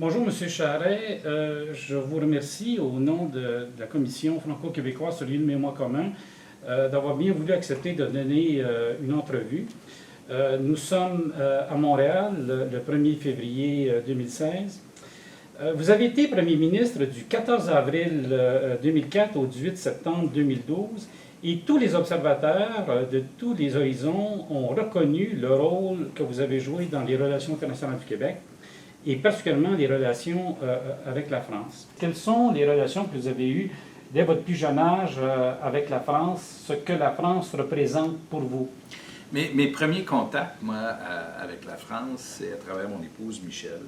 Bonjour, M. Charret. Je vous remercie au nom de la Commission franco-québécoise sur l'île Mémoire commun d'avoir bien voulu accepter de donner une entrevue. Nous sommes à Montréal le 1er février 2016. Vous avez été Premier ministre du 14 avril 2004 au 18 septembre 2012 et tous les observateurs de tous les horizons ont reconnu le rôle que vous avez joué dans les relations internationales du Québec et particulièrement les relations avec la France. Quelles sont les relations que vous avez eues dès votre plus jeune âge avec la France, ce que la France représente pour vous? Mes premiers contacts, moi, avec la France, c'est à travers mon épouse Michel.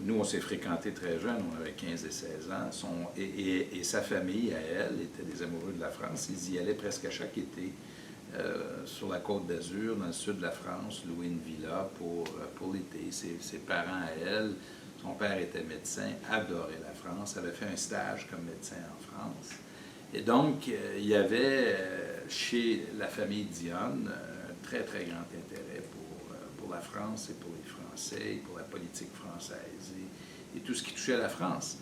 Nous, on s'est fréquentés très jeunes, on avait 15 et 16 ans. Et sa famille, à elle, étaient des amoureux de la France. Ils y allaient presque à chaque été sur la Côte d'Azur, dans le sud de la France, louer une villa pour l'été. Ses parents, à elle, son père était médecin, adorait la France, avait fait un stage comme médecin en France. Et donc, il y avait chez la famille Dionne un très, très grand intérêt pour la France et pour les Français, et pour la politique française et tout ce qui touchait à la France.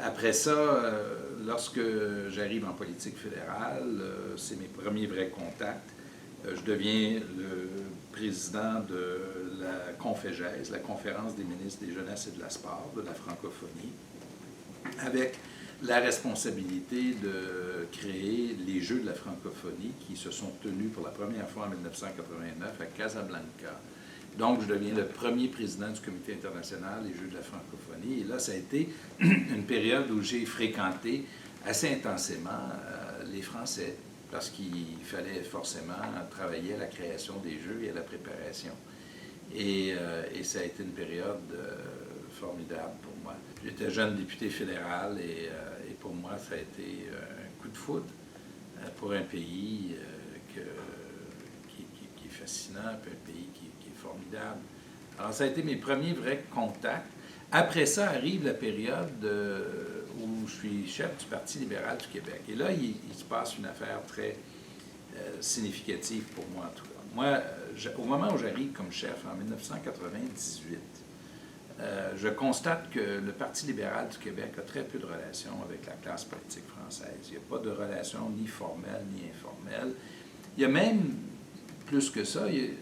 Après ça, lorsque j'arrive en politique fédérale, c'est mes premiers vrais contacts. Je deviens le président de la Confégèse, la Conférence des ministres des Jeunesses et de la Sport, de la francophonie, avec la responsabilité de créer les Jeux de la francophonie qui se sont tenus pour la première fois en 1989 à Casablanca. Donc, je deviens le premier président du Comité international des Jeux de la francophonie. Et là, ça a été une période où j'ai fréquenté assez intensément les Français, parce qu'il fallait forcément travailler à la création des Jeux et à la préparation. Et ça a été une période formidable pour moi. J'étais jeune député fédéral et pour moi, ça a été un coup de foudre pour un pays qui est fascinant, puis un pays qui est formidable. Alors, ça a été mes premiers vrais contacts. Après ça arrive la période où je suis chef du Parti libéral du Québec. Et là, il se passe une affaire très significative pour moi, en tout cas. Moi, au moment où j'arrive comme chef, en 1998, je constate que le Parti libéral du Québec a très peu de relations avec la classe politique française. Il n'y a pas de relations ni formelles ni informelles. Il y a même, plus que ça, il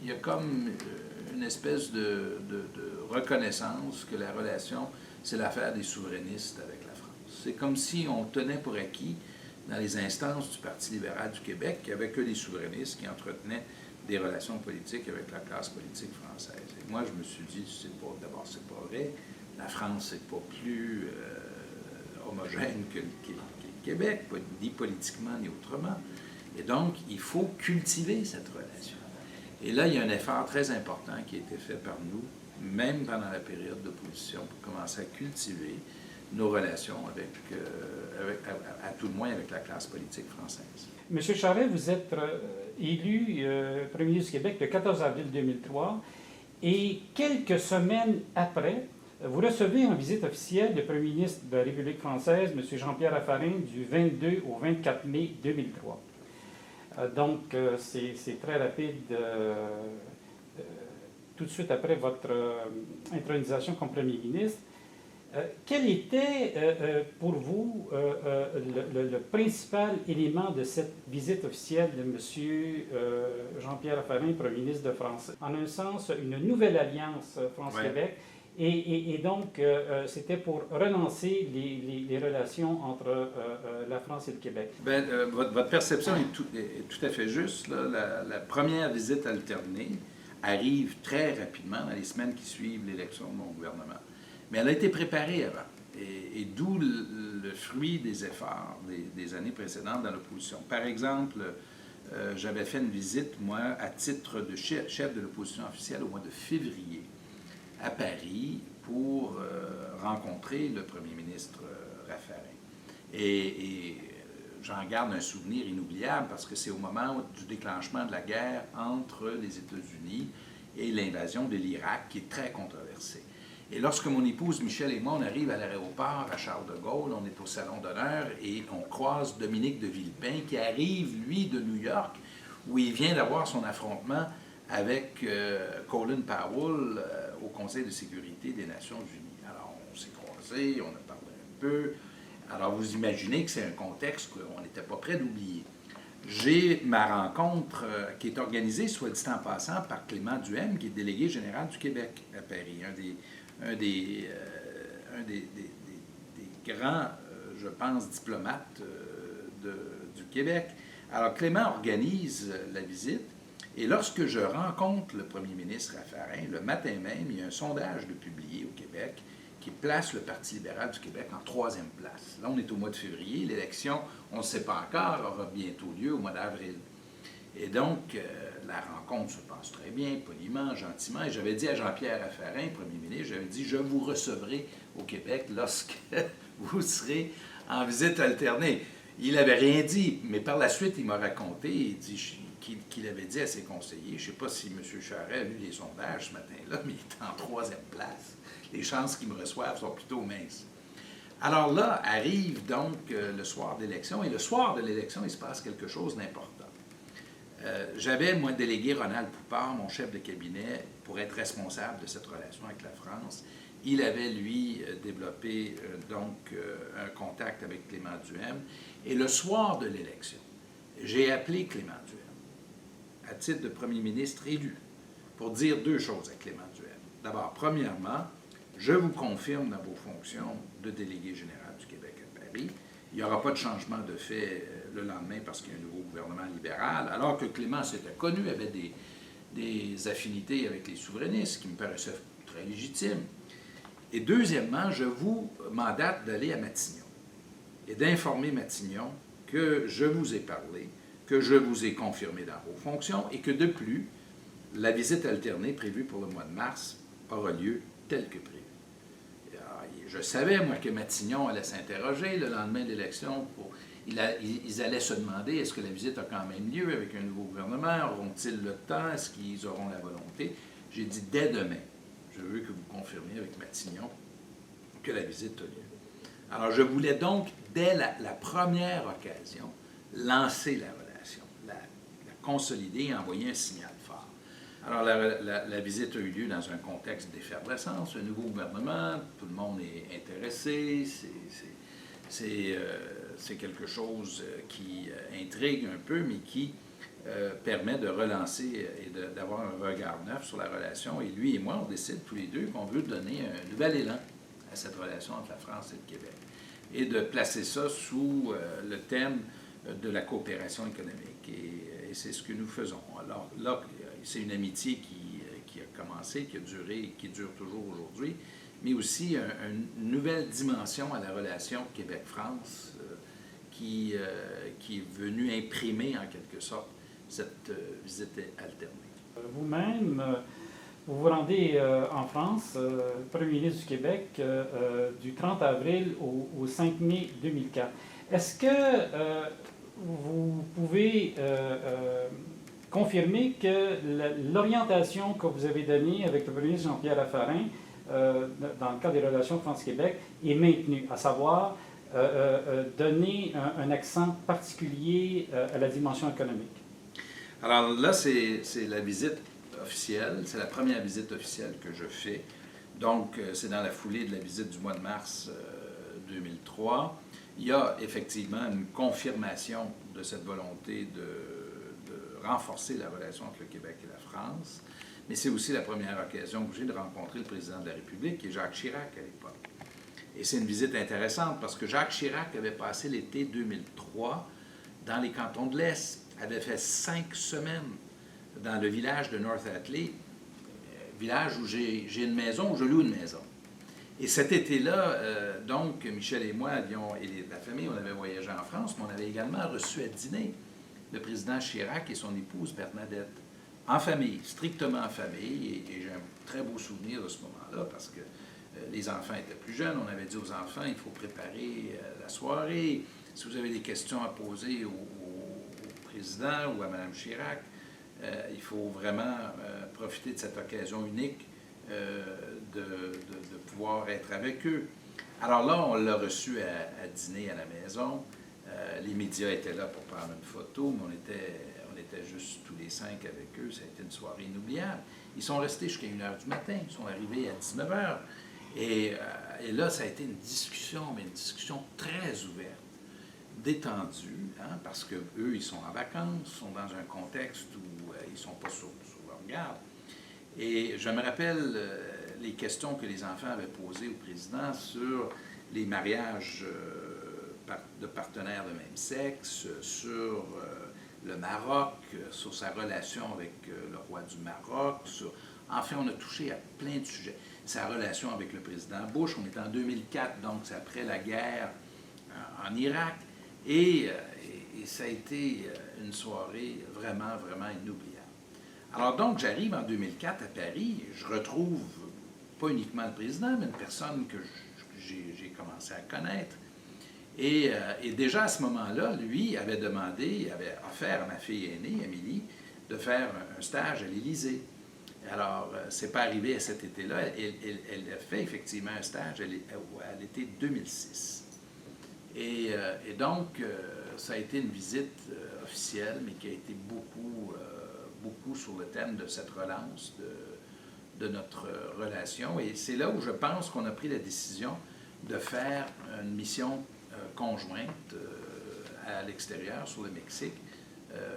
y a comme une espèce de reconnaissance que la relation, c'est l'affaire des souverainistes avec la France. C'est comme si on tenait pour acquis, dans les instances du Parti libéral du Québec, qu'il n'y avait que les souverainistes qui entretenaient des relations politiques avec la classe politique française. Et moi, je me suis dit, d'abord, c'est pas vrai. La France n'est pas plus homogène que le Québec, ni politiquement, ni autrement. Et donc, il faut cultiver cette relation. Et là, il y a un effort très important qui a été fait par nous, même pendant la période d'opposition, pour commencer à cultiver nos relations à tout le moins avec la classe politique française. Monsieur Charret, vous êtes élu Premier ministre du Québec le 14 avril 2003 et quelques semaines après, vous recevez en visite officielle le Premier ministre de la République française, M. Jean-Pierre Raffarin, du 22 au 24 mai 2003. Donc, c'est très rapide. Tout de suite après votre intronisation comme Premier ministre, quel était pour vous le principal élément de cette visite officielle de M. Jean-Pierre Raffarin, Premier ministre de France? En un sens, une nouvelle alliance France-Québec. Ouais. Et donc, c'était pour relancer les relations entre la France et le Québec. Bien, votre perception est tout à fait juste. Là. La première visite alternée arrive très rapidement dans les semaines qui suivent l'élection de mon gouvernement. Mais elle a été préparée avant, et d'où le fruit des efforts des années précédentes dans l'opposition. Par exemple, j'avais fait une visite, moi, à titre de chef de l'opposition officielle au mois de février à Paris pour rencontrer le premier ministre Raffarin. Et j'en garde un souvenir inoubliable parce que c'est au moment du déclenchement de la guerre entre les États-Unis et l'invasion de l'Irak qui est très controversée. Et lorsque mon épouse Michel et moi, on arrive à l'aéroport à Charles de Gaulle, on est au salon d'honneur et on croise Dominique de Villepin qui arrive, lui, de New York, où il vient d'avoir son affrontement avec Colin Powell au Conseil de sécurité des Nations Unies. Alors, on s'est croisés, on a parlé un peu. Alors, vous imaginez que c'est un contexte qu'on n'était pas prêt d'oublier. J'ai ma rencontre qui est organisée, soit dit en passant, par Clément Duhem, qui est délégué général du Québec à Paris, un des grands, je pense, diplomates du Québec. Alors, Clément organise la visite, et lorsque je rencontre le premier ministre Raffarin, le matin même, il y a un sondage de publié au Québec qui place le Parti libéral du Québec en 3e place. Là, on est au mois de février. L'élection, on ne sait pas encore, aura bientôt lieu au mois d'avril. Et donc, la rencontre se passe très bien, poliment, gentiment. Et j'avais dit à Jean-Pierre Raffarin, premier ministre, j'avais dit, je vous recevrai au Québec lorsque vous serez en visite alternée. Il n'avait rien dit, mais par la suite, il m'a raconté, il dit qu'il avait dit à ses conseillers, je ne sais pas si M. Charest a lu les sondages ce matin-là, mais il est en 3e place. Les chances qu'ils me reçoivent sont plutôt minces. Alors là, arrive donc le soir de l'élection, et le soir de l'élection, il se passe quelque chose d'important. J'avais, moi, délégué Ronald Poupard, mon chef de cabinet, pour être responsable de cette relation avec la France. Il avait, lui, développé un contact avec Clément Duhem. Et le soir de l'élection, j'ai appelé Clément Duhem, à titre de premier ministre élu, pour dire 2 choses à Clément Duhem. D'abord, premièrement, je vous confirme dans vos fonctions de délégué général du Québec à Paris. Il n'y aura pas de changement de fait le lendemain parce qu'il y a un nouveau gouvernement libéral, alors que Clément s'était connu, avait des affinités avec les souverainistes qui me paraissaient très légitimes. Et deuxièmement, je vous mandate d'aller à Matignon et d'informer Matignon que je vous ai parlé, que je vous ai confirmé dans vos fonctions et que de plus, la visite alternée prévue pour le mois de mars aura lieu tel que prévu. Alors, je savais, moi, que Matignon allait s'interroger le lendemain de l'élection. Ils allaient se demander, est-ce que la visite a quand même lieu avec un nouveau gouvernement? Auront-ils le temps? Est-ce qu'ils auront la volonté? J'ai dit, dès demain, je veux que vous confirmiez avec Matignon que la visite a lieu. Alors, je voulais donc, dès la première occasion, lancer la relation, la consolider et envoyer un signal fort. Alors, la visite a eu lieu dans un contexte d'effervescence, un nouveau gouvernement, tout le monde est intéressé, c'est quelque chose qui intrigue un peu, mais qui permet de relancer et d'avoir un regard neuf sur la relation. Et lui et moi, on décide tous les deux qu'on veut donner un nouvel élan à cette relation entre la France et le Québec et de placer ça sous le thème de la coopération économique. Et c'est ce que nous faisons. Alors là, c'est une amitié qui a commencé, qui a duré, qui dure toujours aujourd'hui, mais aussi une nouvelle dimension à la relation Québec-France qui est venue imprimer en quelque sorte cette visite alternée. Vous-même, vous vous rendez en France, Premier ministre du Québec, du 30 avril au 5 mai 2004. Est-ce que vous pouvez confirmer que l'orientation que vous avez donnée avec le Premier ministre Jean-Pierre Raffarin dans le cadre des relations France-Québec est maintenue, à savoir donner un accent particulier à la dimension économique? Alors là, c'est la visite officielle, c'est la première visite officielle que je fais. Donc, c'est dans la foulée de la visite du mois de mars 2003. Il y a effectivement une confirmation de cette volonté de renforcer la relation entre le Québec et la France, mais c'est aussi la première occasion que j'ai de rencontrer le président de la République, qui est Jacques Chirac à l'époque. Et c'est une visite intéressante parce que Jacques Chirac avait passé l'été 2003 dans les cantons de l'Est, avait fait 5 semaines dans le village de North Atlee, village où j'ai une maison, où je loue une maison. Et cet été-là, donc, Michel et moi et la famille, on avait voyagé en France, mais on avait également reçu à dîner le président Chirac et son épouse Bernadette, en famille, strictement en famille, et j'ai un très beau souvenir de ce moment-là, parce que les enfants étaient plus jeunes, on avait dit aux enfants, il faut préparer la soirée, si vous avez des questions à poser au président ou à Mme Chirac, il faut vraiment profiter de cette occasion unique de pouvoir être avec eux. Alors là, on l'a reçu à dîner à la maison. Les médias étaient là pour prendre une photo, mais on on était juste tous les 5 avec eux. Ça a été une soirée inoubliable. Ils sont restés jusqu'à 1h du matin. Ils sont arrivés à 19h. Et là, ça a été une discussion, mais une discussion très ouverte, détendue, hein, parce qu'eux, ils sont en vacances, sont dans un contexte où ils ne sont pas sur leur garde. Et je me rappelle les questions que les enfants avaient posées au président sur les mariages de partenaires de même sexe, sur le Maroc, sur sa relation avec le roi du Maroc. Enfin, on a touché à plein de sujets. Sa relation avec le président Bush, on est en 2004, donc c'est après la guerre en Irak. Et ça a été une soirée vraiment, vraiment inoubliable. Alors donc, j'arrive en 2004 à Paris, je retrouve pas uniquement le président, mais une personne que j'ai commencé à connaître. Et déjà à ce moment-là, lui avait offert à ma fille aînée, Amélie, de faire un stage à l'Élysée. Alors, c'est pas arrivé à cet été-là. Elle a fait effectivement un stage à l'été 2006. Et donc, ça a été une visite officielle, mais qui a été beaucoup sur le thème de cette relance de notre relation. Et c'est là où je pense qu'on a pris la décision de faire une mission conjointe à l'extérieur, sur le Mexique,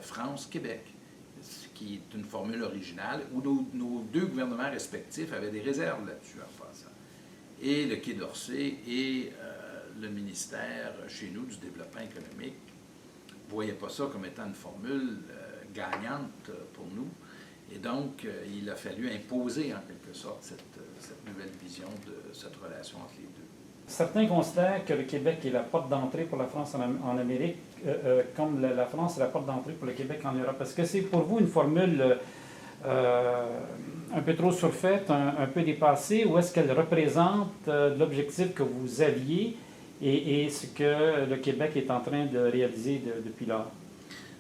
France-Québec, qui est une formule originale, où nos deux gouvernements respectifs avaient des réserves là-dessus en passant. Et le Quai d'Orsay et le ministère chez nous du développement économique ne voyaient pas ça comme étant une formule gagnante pour nous. Et donc, il a fallu imposer en quelque sorte cette nouvelle vision de cette relation entre les deux. Certains considèrent que le Québec est la porte d'entrée pour la France en Amérique, comme la France est la porte d'entrée pour le Québec en Europe. Est-ce que c'est pour vous une formule un peu trop surfaite, un peu dépassée, ou est-ce qu'elle représente l'objectif que vous aviez et ce que le Québec est en train de réaliser depuis lors?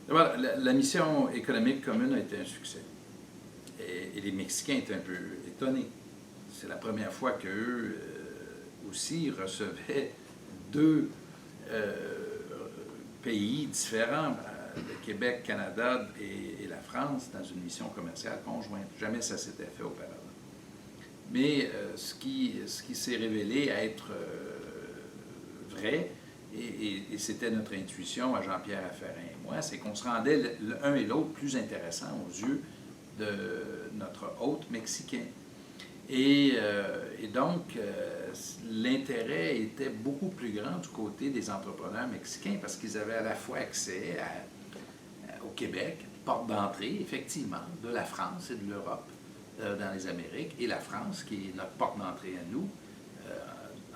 D'abord, la mission économique commune a été un succès. Et les Mexicains étaient un peu étonnés. C'est la première fois qu'eux aussi recevaient deux pays différents, le Québec, Canada et la France, dans une mission commerciale conjointe. Jamais ça s'était fait auparavant. Mais ce qui s'est révélé être vrai, et c'était notre intuition à Jean-Pierre Raffarin et moi, c'est qu'on se rendait l'un et l'autre plus intéressants aux yeux de notre hôte mexicain. Et donc, l'intérêt était beaucoup plus grand du côté des entrepreneurs mexicains parce qu'ils avaient à la fois accès au Québec, porte d'entrée, effectivement, de la France et de l'Europe dans les Amériques, et la France, qui est notre porte d'entrée à nous,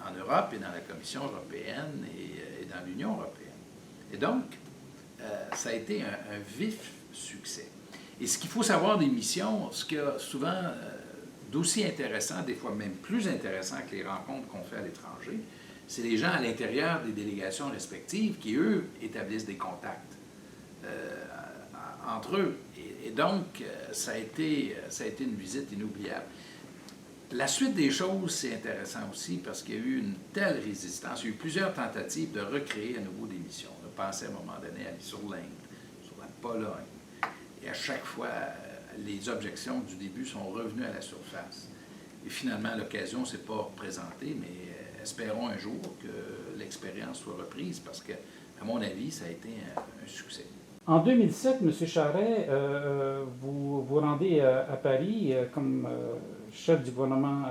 en Europe et dans la Commission européenne et dans l'Union européenne. Et donc, ça a été un vif succès. Et ce qu'il faut savoir des missions, ce qu'il y a souvent d'aussi intéressant, des fois même plus intéressant que les rencontres qu'on fait à l'étranger, c'est les gens à l'intérieur des délégations respectives qui, eux, établissent des contacts entre eux. Et donc, ça a été une visite inoubliable. La suite des choses, c'est intéressant aussi parce qu'il y a eu une telle résistance. Il y a eu plusieurs tentatives de recréer à nouveau des missions. On a pensé à un moment donné à aller sur l'Inde, sur la Pologne. Et à chaque fois, les objections du début sont revenues à la surface. Et finalement, l'occasion ne s'est pas présentée, mais espérons un jour que l'expérience soit reprise parce que, à mon avis, ça a été un succès. En 2007, M. Charest, vous vous rendez à Paris comme chef du gouvernement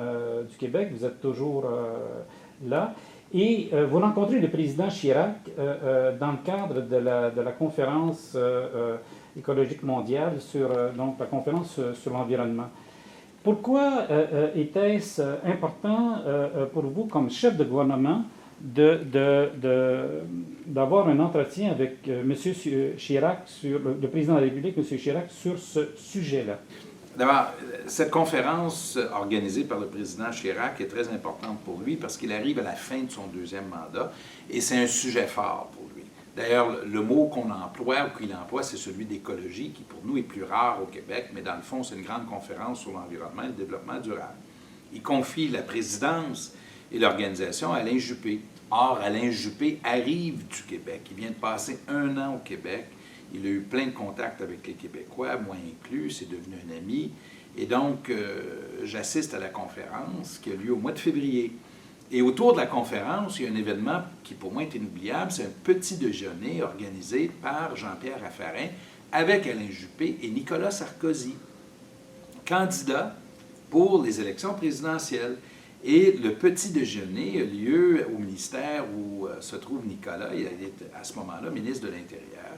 du Québec. Vous êtes toujours là. Et vous rencontrez le président Chirac dans le cadre de la conférence écologique mondiale, donc la conférence sur l'environnement. Pourquoi était-ce important pour vous, comme chef de gouvernement, d'avoir un entretien avec M. Chirac, le président de la République, M. Chirac, sur ce sujet-là? D'abord, cette conférence organisée par le président Chirac est très importante pour lui parce qu'il arrive à la fin de son deuxième mandat et c'est un sujet fort pour lui. D'ailleurs, le mot qu'on emploie ou qu'il emploie, c'est celui d'écologie, qui pour nous est plus rare au Québec, mais dans le fond, c'est une grande conférence sur l'environnement et le développement durable. Il confie la présidence et l'organisation à Alain Juppé. Or, Alain Juppé arrive du Québec. Il vient de passer 1 an au Québec. Il a eu plein de contacts avec les Québécois, moi inclus, c'est devenu un ami. Et donc, j'assiste à la conférence qui a lieu au mois de février. Et autour de la conférence, il y a un événement qui pour moi est inoubliable, c'est un petit déjeuner organisé par Jean-Pierre Raffarin avec Alain Juppé et Nicolas Sarkozy, candidat pour les élections présidentielles. Et le petit déjeuner a lieu au ministère où se trouve Nicolas. Il est à ce moment-là ministre de l'Intérieur.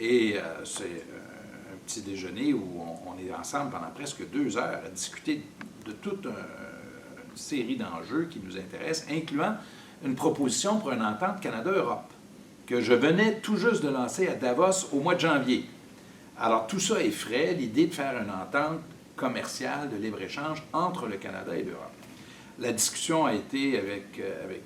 Et c'est un petit déjeuner où on est ensemble pendant presque 2 heures à discuter de toute une série d'enjeux qui nous intéressent, incluant une proposition pour une entente Canada-Europe que je venais tout juste de lancer à Davos au mois de janvier. Alors tout ça effraie l'idée de faire une entente commerciale de libre-échange entre le Canada et l'Europe. La discussion a été avec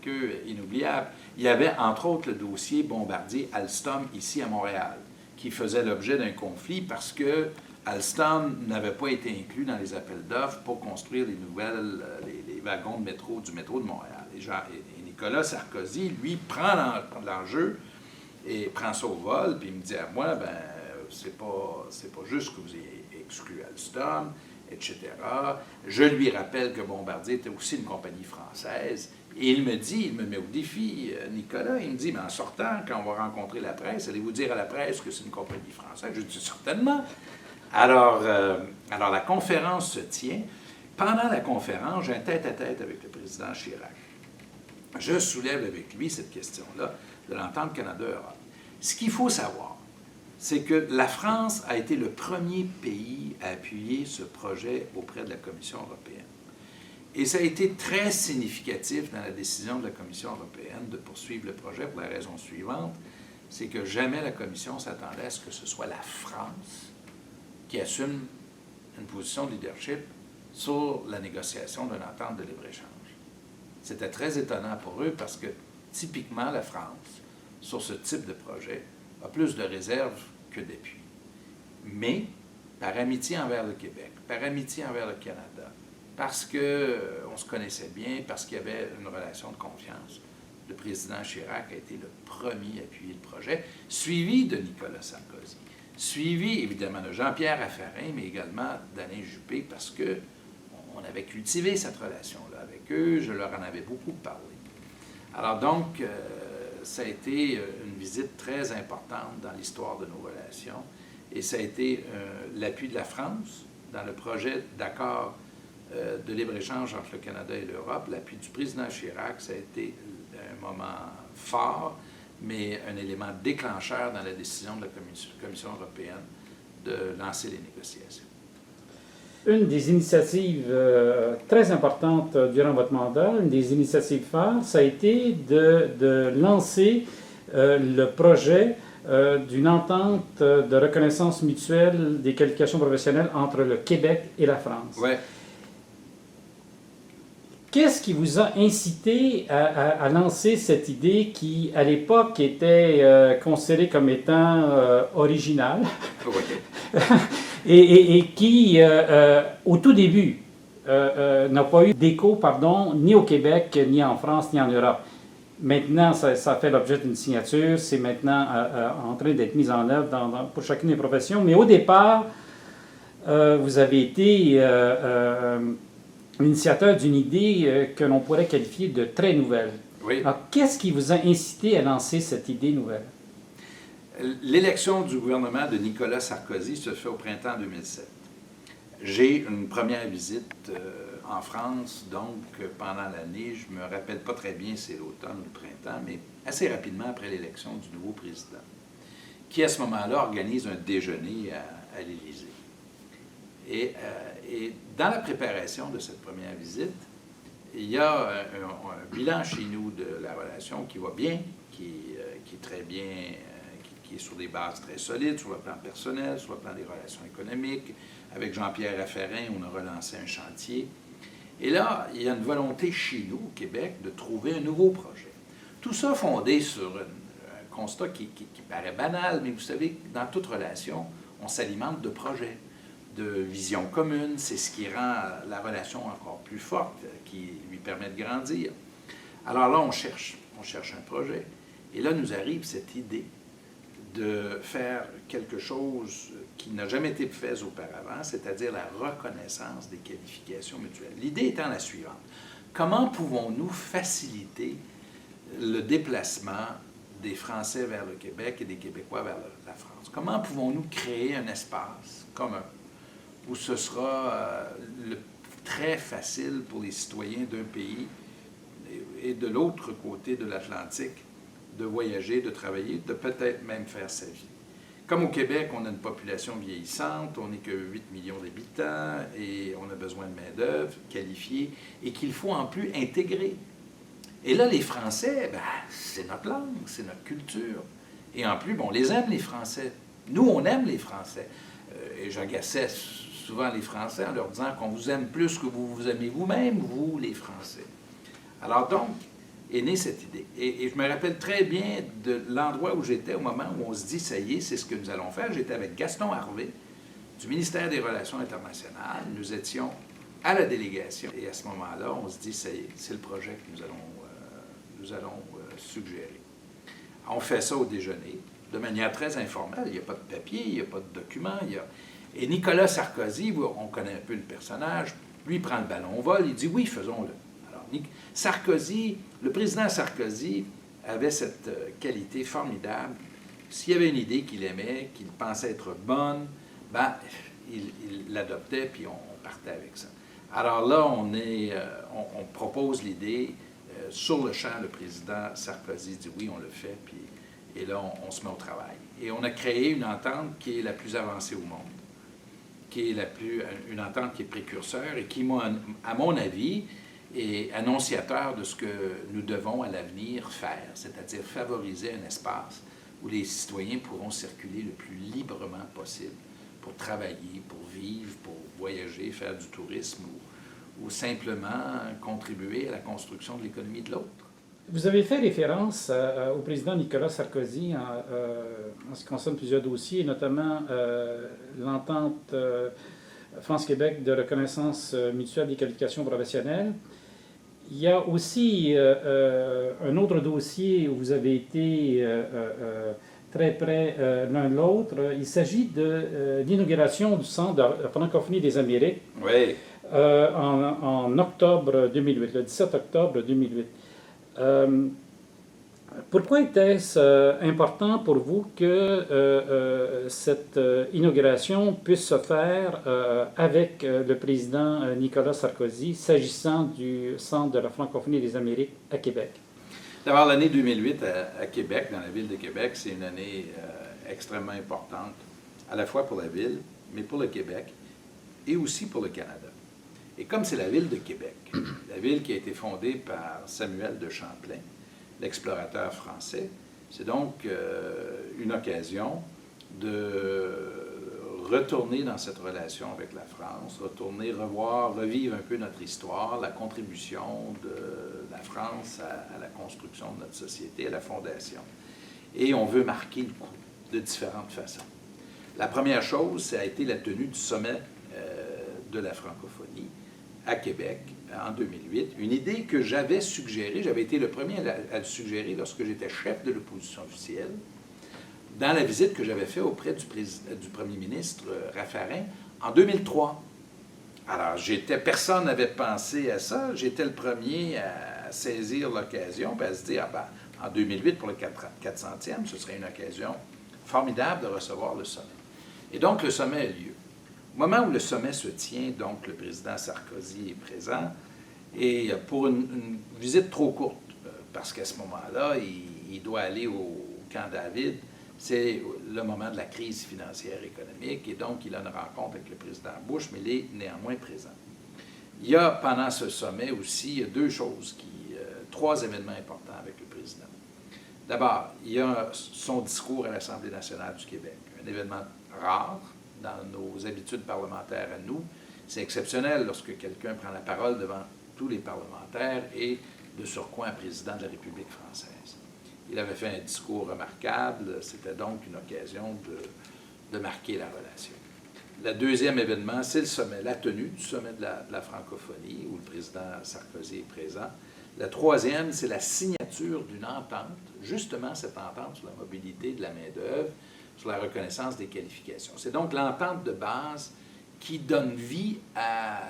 eux inoubliable. Il y avait entre autres le dossier Bombardier Alstom ici à Montréal, qui faisait l'objet d'un conflit parce que Alstom n'avait pas été inclus dans les appels d'offres pour construire les wagons de métro du métro de Montréal. Et Nicolas Sarkozy, lui, prend l'enjeu et prend ça au vol, puis il me dit à moi, ben c'est pas juste que vous ayez exclu Alstom, etc. Je lui rappelle que Bombardier était aussi une compagnie française. Et il me met au défi, Nicolas, il me dit, mais en sortant, quand on va rencontrer la presse, allez-vous dire à la presse que c'est une compagnie française? Je dis, certainement. Alors, la conférence se tient. Pendant la conférence, j'ai un tête-à-tête avec le président Chirac. Je soulève avec lui cette question-là de l'entente Canada-Europe. Ce qu'il faut savoir, c'est que la France a été le premier pays à appuyer ce projet auprès de la Commission européenne. Et ça a été très significatif dans la décision de la Commission européenne de poursuivre le projet pour la raison suivante, c'est que jamais la Commission s'attendait à ce que ce soit la France qui assume une position de leadership sur la négociation d'une entente de libre-échange. C'était très étonnant pour eux parce que, typiquement, la France, sur ce type de projet, a plus de réserves que d'appui. Mais, par amitié envers le Québec, par amitié envers le Canada, parce qu'on se connaissait bien, parce qu'il y avait une relation de confiance, le président Chirac a été le premier à appuyer le projet, suivi de Nicolas Sarkozy, suivi évidemment de Jean-Pierre Raffarin, mais également d'Alain Juppé, parce qu'on avait cultivé cette relation-là avec eux, je leur en avais beaucoup parlé. Alors donc, ça a été une visite très importante dans l'histoire de nos relations, et ça a été l'appui de la France dans le projet d'accord de libre-échange entre le Canada et l'Europe. L'appui du président Chirac, ça a été un moment fort, mais un élément déclencheur dans la décision de la Commission européenne de lancer les négociations. Une des initiatives très importantes durant votre mandat, une des initiatives phares, ça a été de lancer le projet d'une entente de reconnaissance mutuelle des qualifications professionnelles entre le Québec et la France. Ouais. Qu'est-ce qui vous a incité à lancer cette idée qui, à l'époque, était considérée comme étant originale et qui, au tout début, n'a pas eu d'écho, ni au Québec, ni en France, ni en Europe. Maintenant, ça fait l'objet d'une signature, c'est maintenant en train d'être mis en œuvre pour chacune des professions. Mais au départ, vous avez été l'initiateur d'une idée que l'on pourrait qualifier de très nouvelle. Oui. Alors, qu'est-ce qui vous a incité à lancer cette idée nouvelle? L'élection du gouvernement de Nicolas Sarkozy se fait au printemps 2007. J'ai une première visite en France, donc pendant l'année, je ne me rappelle pas très bien si c'est l'automne ou le printemps, mais assez rapidement après l'élection du nouveau président, qui à ce moment-là organise un déjeuner à l'Élysée. Et dans la préparation de cette première visite, il y a un bilan chez nous de la relation qui va bien, qui est très bien, qui est sur des bases très solides, sur le plan personnel, sur le plan des relations économiques. Avec Jean-Pierre Raffarin, on a relancé un chantier. Et là, il y a une volonté chez nous, au Québec, de trouver un nouveau projet. Tout ça fondé sur un constat qui paraît banal, mais vous savez, dans toute relation, on s'alimente de projets, de visions communes. C'est ce qui rend la relation encore plus forte, qui lui permet de grandir. Alors là, on cherche un projet. Et là, nous arrive cette idée de faire quelque chose qui n'a jamais été fait auparavant, c'est-à-dire la reconnaissance des qualifications mutuelles. L'idée étant la suivante. Comment pouvons-nous faciliter le déplacement des Français vers le Québec et des Québécois vers la France? Comment pouvons-nous créer un espace commun où ce sera très facile pour les citoyens d'un pays et de l'autre côté de l'Atlantique de voyager, de travailler, de peut-être même faire sa vie? Comme au Québec, on a une population vieillissante, on n'est que 8 millions d'habitants et on a besoin de main-d'œuvre qualifiée et qu'il faut en plus intégrer. Et là, les Français, ben, c'est notre langue, c'est notre culture. Et en plus, bon, on les aime, les Français. Nous, on aime les Français. Et j'agaçais souvent les Français en leur disant qu'on vous aime plus que vous vous aimez vous-même, vous, les Français. Alors donc, est née cette idée. Et je me rappelle très bien de l'endroit où j'étais au moment où on se dit, ça y est, c'est ce que nous allons faire. J'étais avec Gaston Harvey, du ministère des Relations internationales. Nous étions à la délégation. Et à ce moment-là, on se dit, ça y est, c'est le projet que nous allons suggérer. On fait ça au déjeuner, de manière très informelle. Il n'y a pas de papier, il n'y a pas de document. Et Nicolas Sarkozy, on connaît un peu le personnage, lui prend le ballon au vol, il dit, oui, faisons-le. Alors, Sarkozy, le président Sarkozy avait cette qualité formidable. S'il y avait une idée qu'il aimait, qu'il pensait être bonne, ben, il l'adoptait, puis on partait avec ça. Alors là, on propose l'idée. Sur le champ, le président Sarkozy dit oui, on le fait, et là, on se met au travail. Et on a créé une entente qui est la plus avancée au monde, qui est une entente qui est précurseur et qui, à mon avis, est annonciateur de ce que nous devons à l'avenir faire, c'est-à-dire favoriser un espace où les citoyens pourront circuler le plus librement possible pour travailler, pour vivre, pour voyager, faire du tourisme ou simplement contribuer à la construction de l'économie de l'autre. Vous avez fait référence au président Nicolas Sarkozy en ce qui concerne plusieurs dossiers, notamment l'entente France-Québec de reconnaissance mutuelle des qualifications professionnelles. Il y a aussi un autre dossier où vous avez été très près l'un de l'autre. Il s'agit de l'inauguration du Centre de francophonie des Amériques. Oui. En octobre 2008, le 17 octobre 2008. Pourquoi était-ce important pour vous que cette inauguration puisse se faire avec le président Nicolas Sarkozy, s'agissant du Centre de la francophonie des Amériques à Québec? D'abord, l'année 2008 à Québec, dans la ville de Québec, c'est une année extrêmement importante, à la fois pour la ville, mais pour le Québec et aussi pour le Canada. Et comme c'est la ville de Québec, la ville qui a été fondée par Samuel de Champlain, l'explorateur français, c'est donc une occasion de retourner dans cette relation avec la France, revivre un peu notre histoire, la contribution de la France à la construction de notre société, à la fondation. Et on veut marquer le coup de différentes façons. La première chose, ça a été la tenue du sommet de la francophonie à Québec en 2008, une idée que j'avais suggérée, j'avais été le premier à le suggérer lorsque j'étais chef de l'opposition officielle, dans la visite que j'avais faite auprès du premier ministre Raffarin en 2003. Alors, personne n'avait pensé à ça, j'étais le premier à saisir l'occasion, puis à se dire, ah ben, en 2008, pour le 400e, ce serait une occasion formidable de recevoir le sommet. Et donc, le sommet a lieu. Au moment où le sommet se tient, donc le président Sarkozy est présent, et pour une visite trop courte, parce qu'à ce moment-là, il doit aller au camp David, c'est le moment de la crise financière et économique, et donc il a une rencontre avec le président Bush, mais il est néanmoins présent. Il y a, pendant ce sommet aussi, trois événements importants avec le président. D'abord, il y a son discours à l'Assemblée nationale du Québec, un événement rare dans nos habitudes parlementaires à nous. C'est exceptionnel lorsque quelqu'un prend la parole devant tous les parlementaires et, de surcroît, un président de la République française. Il avait fait un discours remarquable, c'était donc une occasion de marquer la relation. Le deuxième événement, c'est le sommet, la tenue du sommet de la francophonie, où le président Sarkozy est présent. La troisième, c'est la signature d'une entente, justement cette entente sur la mobilité de la main-d'œuvre, sur la reconnaissance des qualifications. C'est donc l'entente de base qui donne vie à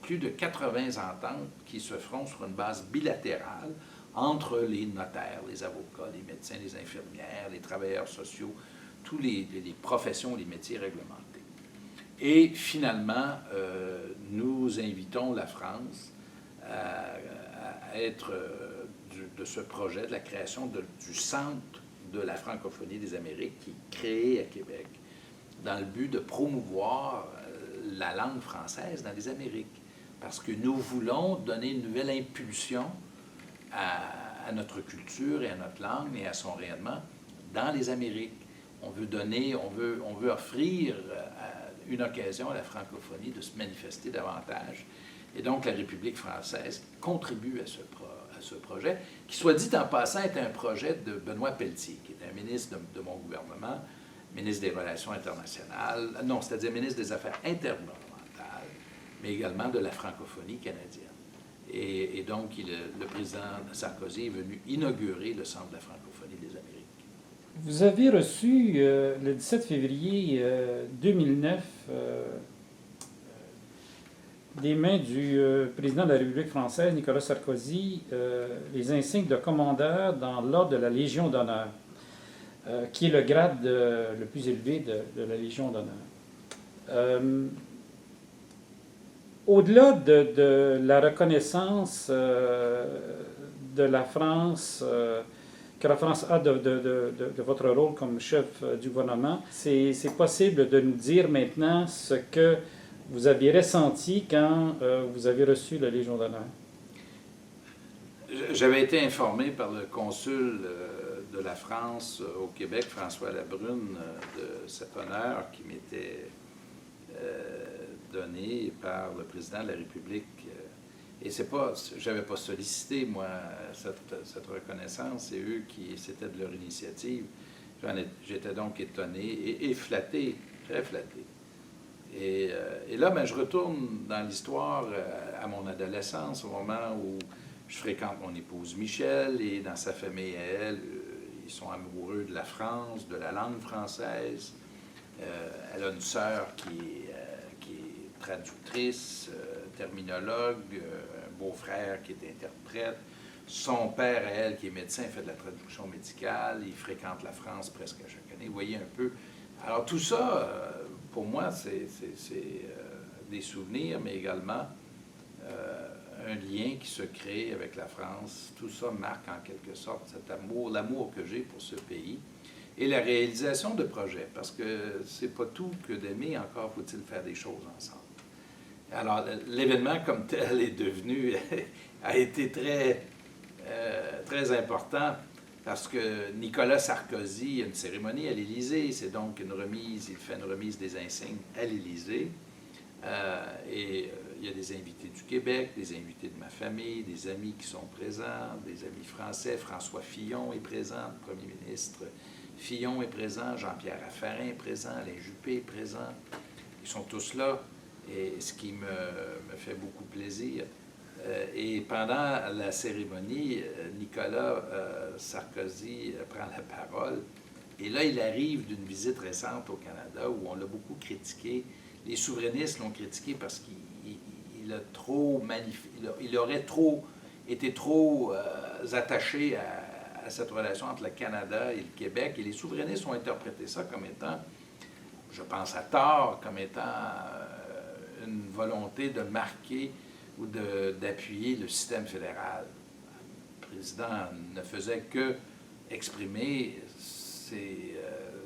plus de 80 ententes qui se feront sur une base bilatérale entre les notaires, les avocats, les médecins, les infirmières, les travailleurs sociaux, tous les professions, les métiers réglementés. Et finalement, nous invitons la France à être de ce projet de la création du Centre de la francophonie des Amériques qui est créé à Québec dans le but de promouvoir la langue française dans les Amériques. Parce que nous voulons donner une nouvelle impulsion à notre culture et à notre langue et à son rayonnement dans les Amériques. On veut offrir une occasion à la francophonie de se manifester davantage. Et donc, la République française contribue à ce projet, qui, soit dit en passant, est un projet de Benoît Pelletier, qui est un ministre de mon gouvernement, ministre des Relations internationales, non, c'est-à-dire ministre des Affaires intergouvernementales, mais également de la francophonie canadienne. Et donc, le président Sarkozy est venu inaugurer le Centre de la francophonie des Amériques. Vous avez reçu le 17 février 2009 des mains du président de la République française, Nicolas Sarkozy, les insignes de commandeur dans l'ordre de la Légion d'honneur, qui est le grade le plus élevé de la Légion d'honneur. Au-delà de la reconnaissance de la France, que la France a de votre rôle comme chef du gouvernement, c'est possible de nous dire maintenant ce que vous aviez ressenti quand vous avez reçu la Légion d'honneur? J'avais été informé par le consul de la France au Québec, François Labrune, de cet honneur qui m'était donné par le président de la République. Et je n'avais pas sollicité, moi, cette reconnaissance. C'est eux c'était de leur initiative. J'étais donc étonné et flatté, très flatté. Et là, je retourne dans l'histoire à mon adolescence, au moment où je fréquente mon épouse Michel, et dans sa famille à elle, ils sont amoureux de la France, de la langue française. Elle a une sœur qui est traductrice, terminologue, un beau-frère qui est interprète. Son père, à elle, qui est médecin, fait de la traduction médicale. Il fréquente la France presque à chaque année. Vous voyez un peu. Alors tout ça, pour moi, c'est des souvenirs, mais également un lien qui se crée avec la France. Tout ça marque en quelque sorte cet amour, l'amour que j'ai pour ce pays. Et la réalisation de projets, parce que c'est pas tout que d'aimer, encore faut-il faire des choses ensemble. Alors, l'événement comme tel est devenu, a été très, très important, parce que Nicolas Sarkozy a une cérémonie à l'Élysée, c'est donc une remise, il fait une remise des insignes à l'Élysée, et il y a des invités du Québec, des invités de ma famille, des amis qui sont présents, des amis français. François Fillon est présent, le premier ministre Fillon est présent, Jean-Pierre Raffarin est présent, Alain Juppé est présent. Ils sont tous là, et ce qui me fait beaucoup plaisir. Et pendant la cérémonie, Nicolas Sarkozy prend la parole. Et là, il arrive d'une visite récente au Canada où on l'a beaucoup critiqué. Les souverainistes l'ont critiqué parce qu'il a trop il aurait été trop attaché à cette relation entre le Canada et le Québec. Et les souverainistes ont interprété ça comme étant, je pense à tort, comme étant une volonté de marquer ou d'appuyer le système fédéral. Le président ne faisait que exprimer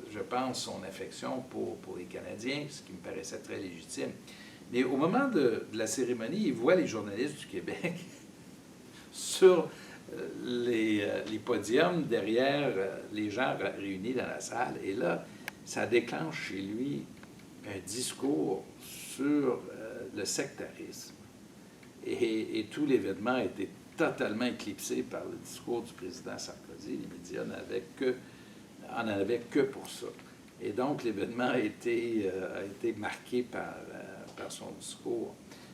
je pense, son affection pour les Canadiens, ce qui me paraissait très légitime. Mais au moment de la cérémonie, il voit les journalistes du Québec sur les podiums derrière les gens réunis dans la salle. Et là, ça déclenche chez lui un discours sur le sectarisme. Et tout l'événement a été totalement éclipsé par le discours du président Sarkozy. Les médias n'en avaient que pour ça. Et donc, l'événement a été marqué par son discours.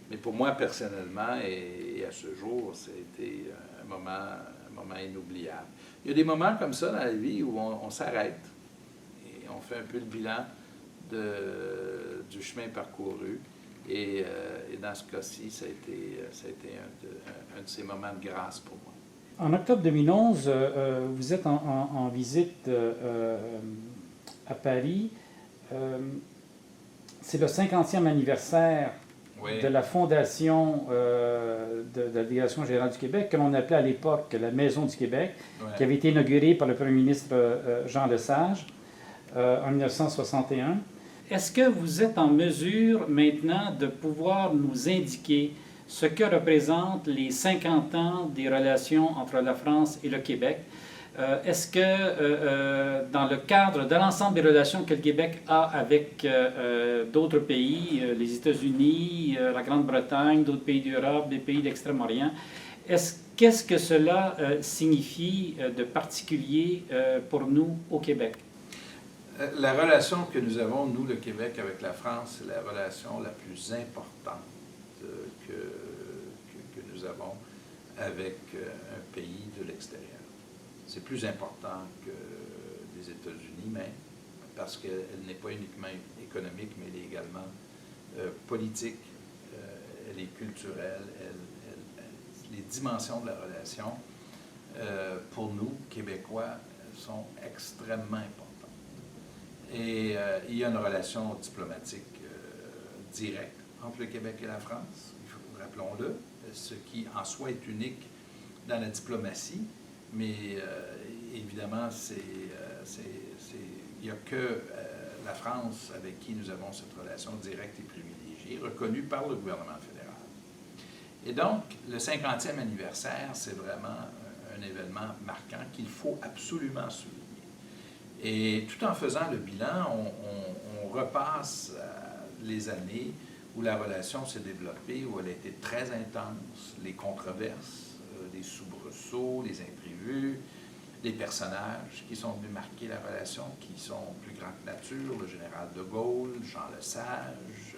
Mais pour moi, personnellement, et à ce jour, ça a été un moment inoubliable. Il y a des moments comme ça dans la vie où on s'arrête et on fait un peu le bilan du chemin parcouru. Et dans ce cas-ci, ça a été un de ces moments de grâce pour moi. En octobre 2011, vous êtes en visite à Paris. C'est le 50e anniversaire de la fondation de la Délégation générale du Québec, que l'on appelait à l'époque la Maison du Québec, qui avait été inaugurée par le premier ministre Jean Lesage en 1961. Est-ce que vous êtes en mesure maintenant de pouvoir nous indiquer ce que représentent les 50 ans des relations entre la France et le Québec? Est-ce que dans le cadre de l'ensemble des relations que le Québec a avec d'autres pays, les États-Unis, la Grande-Bretagne, d'autres pays d'Europe, des pays d'Extrême-Orient, qu'est-ce que cela signifie de particulier pour nous au Québec? La relation que nous avons, nous, le Québec, avec la France, c'est la relation la plus importante que nous avons avec un pays de l'extérieur. C'est plus important que les États-Unis même, parce qu'elle n'est pas uniquement économique, mais elle est également politique, elle est culturelle, les dimensions de la relation, pour nous, Québécois, sont extrêmement importantes. Et il y a une relation diplomatique directe entre le Québec et la France, rappelons-le, ce qui en soi est unique dans la diplomatie, mais évidemment, il n'y a que la France avec qui nous avons cette relation directe et privilégiée, reconnue par le gouvernement fédéral. Et donc, le 50e anniversaire, c'est vraiment un événement marquant qu'il faut absolument souligner. Et tout en faisant le bilan, on repasse les années où la relation s'est développée, où elle a été très intense, les controverses, les soubresauts, les imprévus, les personnages qui sont venus marquer la relation, qui sont plus grands que nature, le général de Gaulle, Jean Lesage,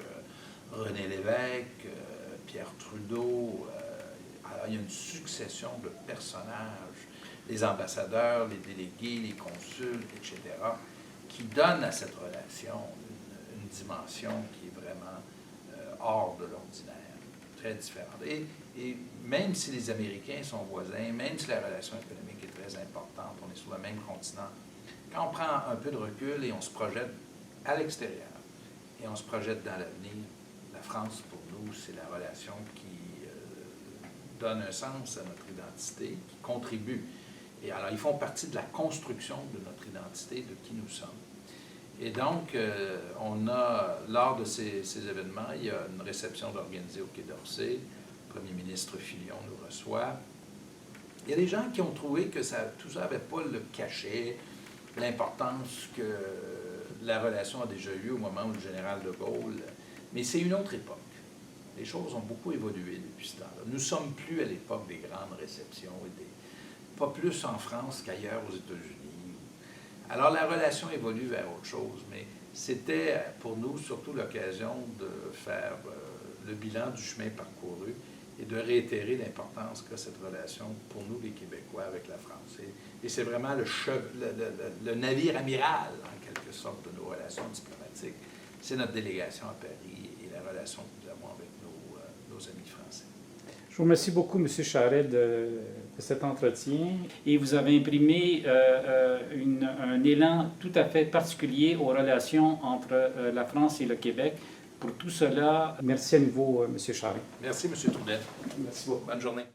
René Lévesque, Pierre Trudeau. Alors, il y a une succession de personnages, les ambassadeurs, les délégués, les consuls, etc., qui donnent à cette relation une dimension qui est vraiment hors de l'ordinaire, très différente. Et même si les Américains sont voisins, même si la relation économique est très importante, on est sur le même continent, quand on prend un peu de recul et on se projette à l'extérieur, et on se projette dans l'avenir, la France, pour nous, c'est la relation qui donne un sens à notre identité, qui contribue. Et alors, ils font partie de la construction de notre identité, de qui nous sommes. Et donc, on a, lors de ces événements, il y a une réception organisée au Quai d'Orsay. Le premier ministre Fillon nous reçoit. Il y a des gens qui ont trouvé que tout ça n'avait pas le cachet, l'importance que la relation a déjà eue au moment où le général de Gaulle. Mais c'est une autre époque. Les choses ont beaucoup évolué depuis ce temps-là. Nous ne sommes plus à l'époque des grandes réceptions, pas plus en France qu'ailleurs aux États-Unis. Alors la relation évolue vers autre chose, mais c'était pour nous surtout l'occasion de faire le bilan du chemin parcouru et de réitérer l'importance qu'a cette relation pour nous, les Québécois, avec la France. Et c'est vraiment le navire amiral, en quelque sorte, de nos relations diplomatiques. C'est notre délégation à Paris et la relation que nous avons avec nos amis français. Je vous remercie beaucoup, M. Charret, de cet entretien. Et vous avez imprimé un élan tout à fait particulier aux relations entre la France et le Québec. Pour tout cela, merci à nouveau, M. Charret. Merci, M. Trudel. Merci beaucoup. Bonne journée.